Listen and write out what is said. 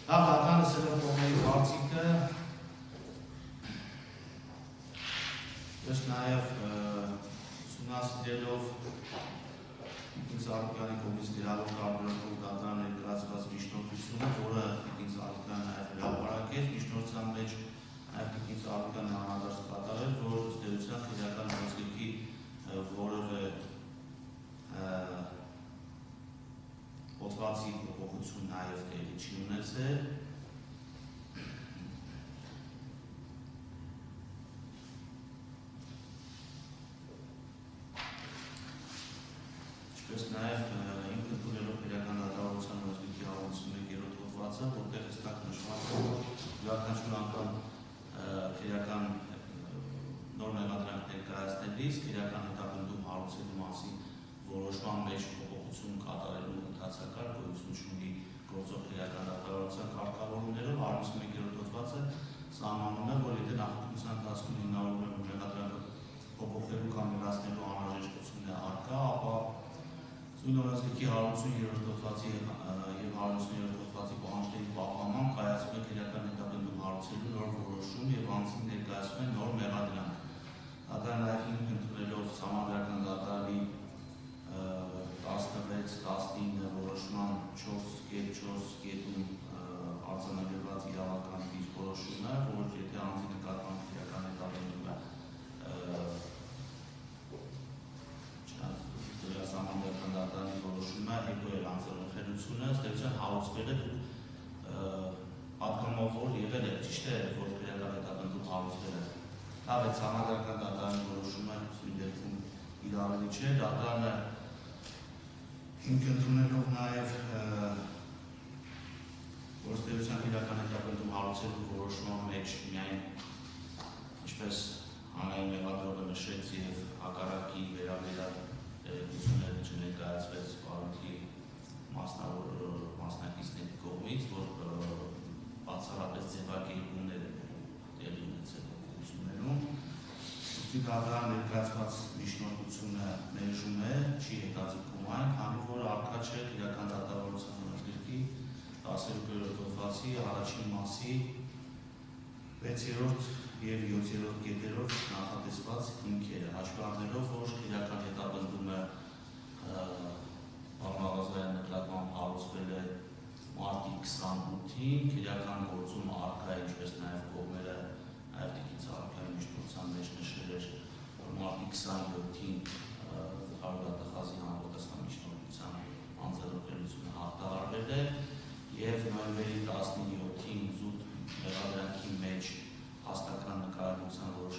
Լավ դատանը սրով կողմերի հարցիկը ես նաև ուսումնասիրելով Տիկին Զարուկյանի կողմից գրավոր կարևորագույն դատարան ներկայացված միջնորդությունը, որը Տիկին Զարուկյանը նաև հրապարակեց, միջնորդության մեջ նաև Տիկին Զարուկյանը անհրաժեշտ կատարել, որ ըստ էության քրեական գործիքի որևէ հոդվածի փոփոխություն նաև տեղի չի ունեցել։ Ինչպես նաև ինքը ընդունելով քրեական դատավարության օրենքի 151-րդ հոդվածը, որտեղ հստակ նշված է, որ յուրաքանչյուր անգամ քրեական նոր մեղադրանք ներկայացնելիս քրեական հետապնդում հարուցելու մասին որոշման մեջ փոփոխություն կատարելու ընթացակարգ գոյություն չունի գործող քրեական դատավարության կարգավորումներով 151-րդ հոդվածը սահմանում է, որ եթե նախընտրության ընթացքում հիմնավորվում է մեղադրանքը փոփոխելու կամ վերացնելու անհրաժեշտություն է առկա, ապա Սույն օրենսգրքի 150-րդ հոդվածի և 150-րդ հոդվածի պահանջների պահպանմամբ կայացվում է քրեական հետապնդում հարուցելու նոր որոշում և անձին ներկայացվում է նոր մեղադրանք։ Դատարանը նաև հիմք ընդունելով Համանդրական դատարանի 16-19 որոշման 4.4.ում արձանագրված իրավական դիրքորոշումը, որ եթե անձի նկատմամբ քրեական հետապնդումը Համանդրական դատարանի որոշումը հետո էր անձնախելությունը, ըստ էության հարուցվել է պատգամավոր եղել է, ճիշտ է, որ քրեական հետապնդում հարուցվել է։ Լավ է, Համանդրական դատարանի որոշումը սույն դեպքում իրավելի չէ, դատարանը հիմք ընդունելով նաև որ ըստ էության քրեական հետապնդում հարուցելու որոշման մեջ միայն ինչպես հանրային մեղադրողը նշեց և հակառակի վերաբերյալ տեղեկությունները չներկայացվեց պարույթի մասնակիցների կողմից, որ բացառապես ձևակերպումներ տեղի ունեցել փոփոխություններում։ Ուստի դատարան ներկայացված միջնորդությունը մերժում է, չի հետաձգում այն, քանի որ առկա չէ քրեական դատավարության օրենսգրքի 12-րդ հոդվածի առաջին մասի 6-րդ և 7-րդ կետերով նախատեսված հիմքերը, հաշվի առնելով, որ քրեական հետապնդումը բանավազային նկատմամբ հարուցվել է մարտի 28-ին, քրեական գործում առկա է, ինչպես նաև կողմերը նաև Տիկին Զարուկյանի միջնորդության մեջ նշել էր, որ մարտի 27-ին Գլխավորատախազի համապատասխան միջնորդության անձնախելությունը հաղթահարվել է և նոյեմբերի 17-ին զուտ մեղադրանքի մեջ հաստական նկարագրության որոշ